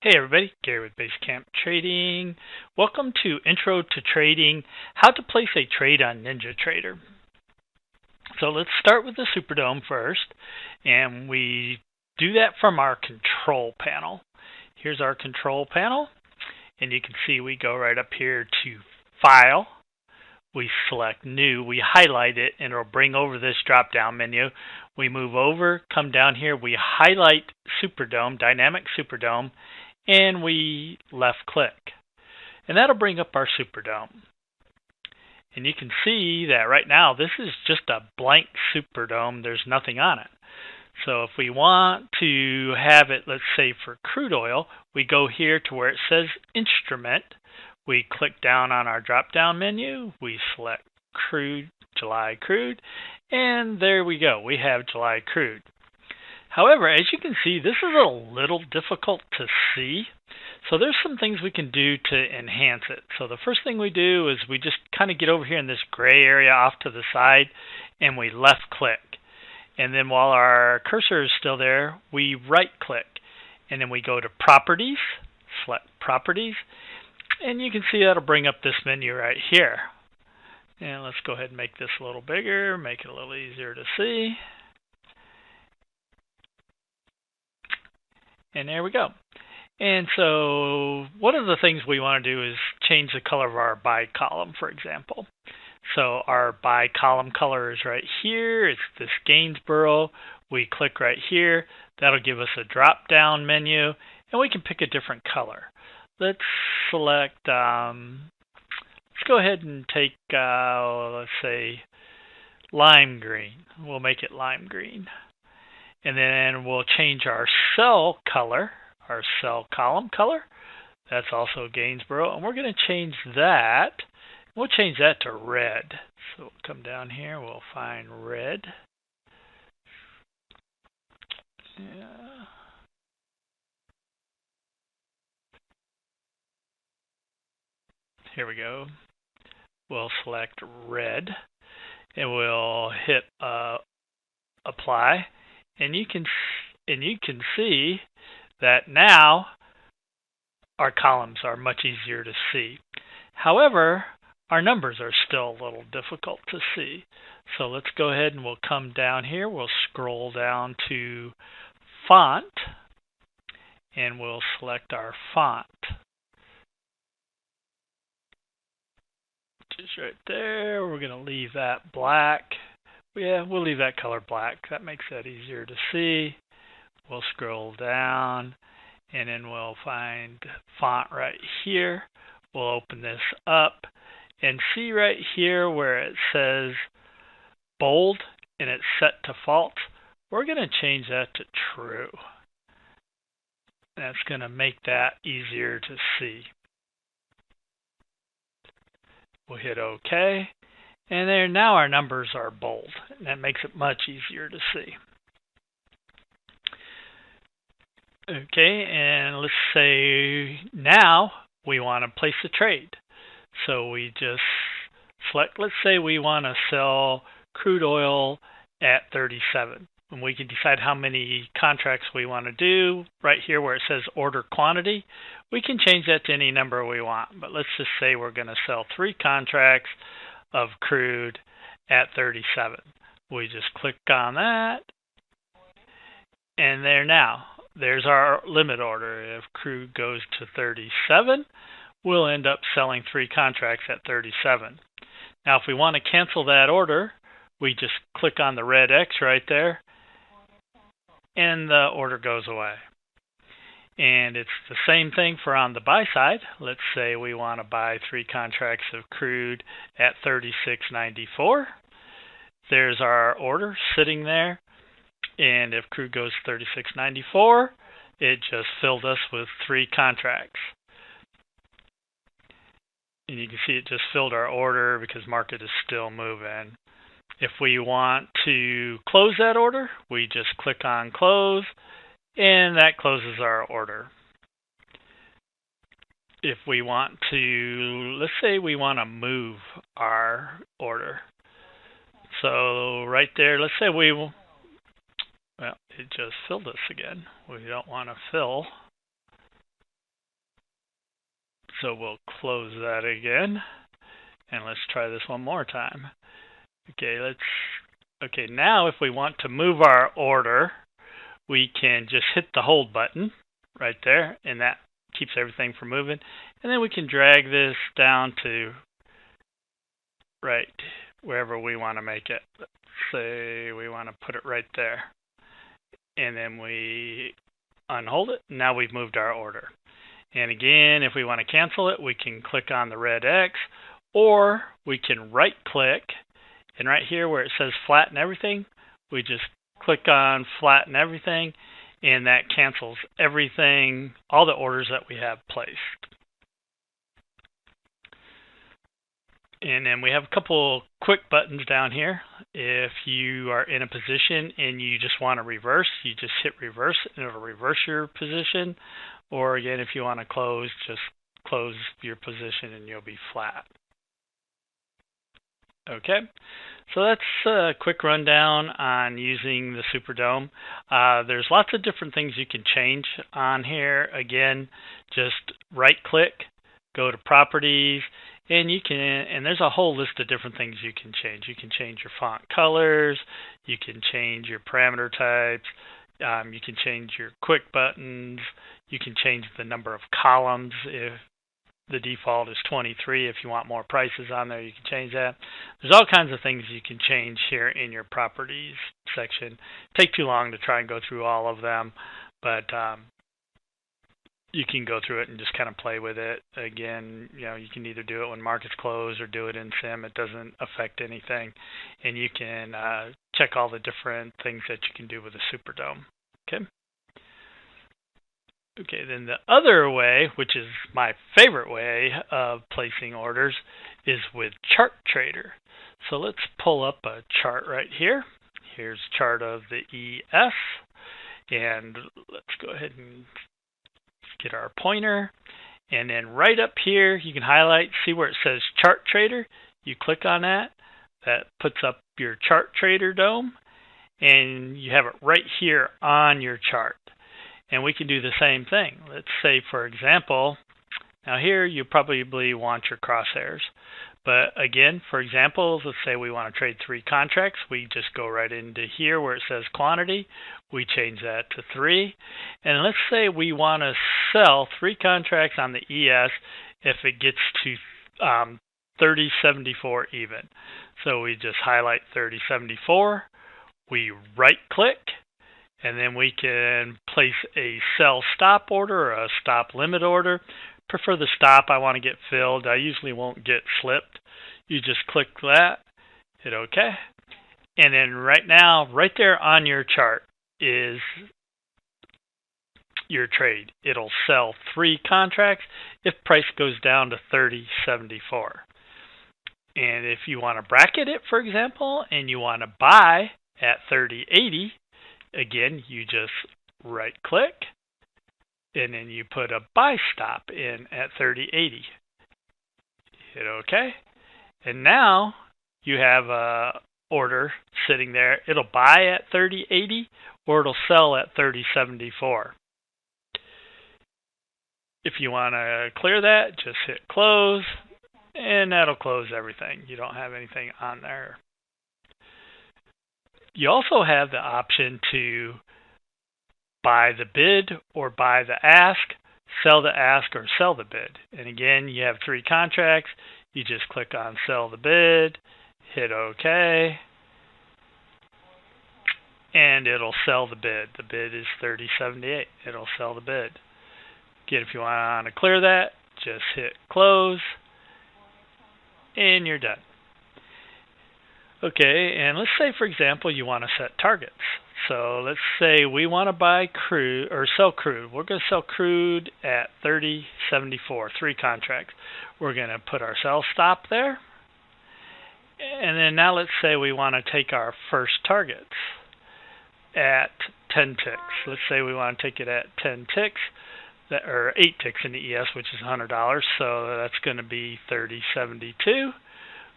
Hey everybody, Gary with Basecamp Trading. Welcome to Intro to Trading, how to place a trade on NinjaTrader. So let's start with the Superdome first, and we do that from our control panel. Here's our control panel, and you can see we go right up here to File. We select New, we highlight it, and it'll bring over this drop-down menu. We move over, come down here, we highlight Superdome, Dynamic Superdome, and we left click. And that'll bring up our Superdome. And you can see that right now this is just a blank Superdome. There's nothing on it. So if we want to have it, let's say for crude oil, we go here to where it says Instrument. We click down on our drop-down menu. We select Crude, July Crude, and there we go. We have July Crude. However, as you can see, this is a little difficult to see. So there's some things we can do to enhance it. So the first thing we do is we just kind of get over here in this gray area off to the side, and we left click. And then while our cursor is still there, we right click. And then we go to Properties, select Properties, and you can see that'll bring up this menu right here. And let's go ahead and make this a little bigger, make it a little easier to see. And there we go. And so one of the things we want to do is change the color of our buy column, for example. So our buy column color is right here. It's this Gainsborough. We click right here. That'll give us a drop-down menu, and we can pick a different color. Let's select, let's go ahead and take, let's say, lime green. We'll make it lime green. And then we'll change our cell color, our cell column color. That's also Gainsborough. And we're going to change that. We'll change that to red. So we'll come down here. We'll find red. Yeah. Here we go. We'll select red. And we'll hit apply. And you can see that now our columns are much easier to see. However, our numbers are still a little difficult to see. So let's go ahead and we'll come down here. We'll scroll down to Font, and we'll select our font, which is right there. We're going to leave that black. Yeah, we'll leave that color black. That makes that easier to see. We'll scroll down, and then we'll find font right here. We'll open this up and see right here where it says bold and it's set to false. We're going to change that to true. That's going to make that easier to see. We'll hit OK. And there, now our numbers are bold. And that makes it much easier to see. Okay, and let's say now we want to place a trade. So we just select, let's say we want to sell crude oil at 37. And we can decide how many contracts we want to do. Right here where it says order quantity, we can change that to any number we want. But let's just say we're going to sell 3 contracts of crude at 37. We just click on that, and there now. There's our limit order. If crude goes to 37, we'll end up selling 3 contracts at 37. Now, if we want to cancel that order, we just click on the red X right there, and the order goes away. And it's the same thing for on the buy side. Let's say we want to buy 3 contracts of crude at 36.94. There's our order sitting there. And if crude goes to 36.94, it just filled us with 3 contracts. And you can see it just filled our order because market is still moving. If we want to close that order, we just click on close, and that closes our order. If we want to, let's say we want to move our order. So right there, let's say we will, well, it just filled us again. We don't want to fill. So we'll close that again, and let's try this one more time. Okay, now if we want to move our order, we can just hit the hold button right there, and that keeps everything from moving. And then we can drag this down to right wherever we want to make it. Let's say we want to put it right there. And then we unhold it. Now we've moved our order. And again, if we want to cancel it, we can click on the red X, or we can right click, and right here where it says flatten everything, we just click on flatten everything, and that cancels everything, all the orders that we have placed. And then we have a couple quick buttons down here. If you are in a position and you just want to reverse, you just hit reverse and it'll reverse your position. Or again, if you want to close, just close your position and you'll be flat. Okay, so that's a quick rundown on using the Superdome. There's lots of different things you can change on here. Again, just right click, go to properties, and there's a whole list of different things you can change. You can change your font colors, you can change your parameter types, you can change your quick buttons, you can change the number of columns. If the default is 23, if you want more prices on there, you can change that. There's all kinds of things you can change here in your properties section. Take too long to try and go through all of them, but you can go through it and just kind of play with it. Again, you can either do it when markets close or do it in Sim. It doesn't affect anything. And you can check all the different things that you can do with the Superdome. Okay, then the other way, which is my favorite way of placing orders, is with Chart Trader. So let's pull up a chart right here. Here's a chart of the ES. And let's go ahead and get our pointer, and then right up here you can highlight, see where it says Chart Trader. You click on that. That puts up your Chart Trader Dome, and you have it right here on your chart. And we can do the same thing. Let's say, for example, now here you probably want your crosshairs. But again, for example, let's say we want to trade 3 contracts. We just go right into here where it says quantity. We change that to 3. And let's say we want to sell 3 contracts on the ES if it gets to 30.74 even. So we just highlight 30.74. We right click, and then we can place a sell stop order or a stop limit order. Prefer the stop. I want to get filled. I usually won't get slipped. You just click that, hit OK, and then right now, right there on your chart is your trade. It'll sell 3 contracts if price goes down to 30.74. And if you want to bracket it, for example, and you want to buy at 30.80, again, you just right click, and then you put a buy stop in at 30.80. Hit OK. And now you have a order sitting there. It'll buy at 30.80 or it'll sell at 30.74. If you want to clear that, just hit close, and that'll close everything. You don't have anything on there. You also have the option to buy the bid or buy the ask, sell the ask, or sell the bid. And again, you have 3 contracts. You just click on sell the bid, hit OK, and it'll sell the bid. The bid is 30.78. It'll sell the bid. Again, if you want to clear that, just hit close, and you're done. Okay, and let's say, for example, you want to set targets. So let's say we want to buy crude or sell crude. We're going to sell crude at 30.74, 3 contracts. We're going to put our sell stop there. And then now let's say we want to take our first targets at 10 ticks. Let's say we want to take it at 10 ticks, or 8 ticks in the ES, which is $100. So that's going to be 30.72.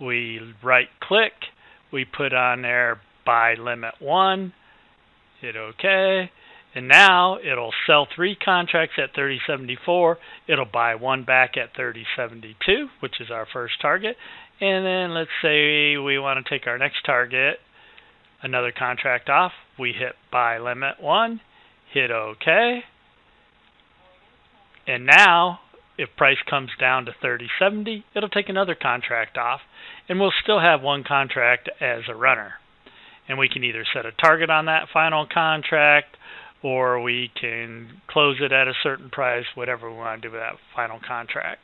We right click. We put on there buy limit 1. Hit OK, And now it'll sell 3 contracts at 30.74. It'll buy 1 back at 30.72, which is our first target. And then let's say we want to take our next target, another contract off. We hit buy limit 1, hit OK. And now, if price comes down to 30.70, it'll take another contract off, and we'll still have 1 contract as a runner. And we can either set a target on that final contract, or we can close it at a certain price, whatever we want to do with that final contract.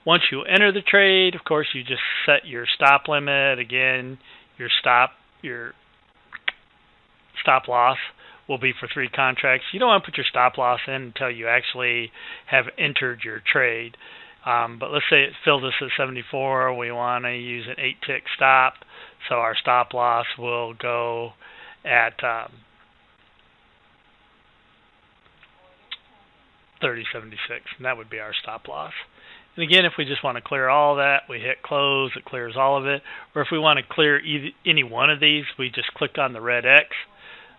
Once you enter the trade, of course, you just set your stop limit. Again, your stop loss will be for 3 contracts. You don't want to put your stop loss in until you actually have entered your trade. But let's say it filled us at 74. We want to use an 8-tick stop, so our stop loss will go at 30.76, and that would be our stop loss. And again, if we just want to clear all that, we hit close, it clears all of it. Or if we want to clear any one of these, we just click on the red X.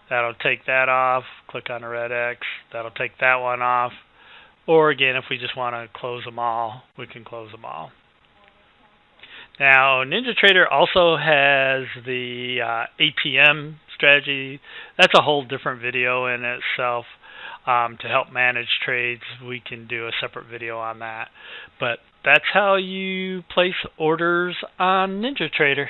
That'll take that off. Click on the red X. That'll take that one off. Or again, if we just want to close them all, we can close them all. Now, NinjaTrader also has the ATM strategy. That's a whole different video in itself. To help manage trades, we can do a separate video on that. But that's how you place orders on NinjaTrader.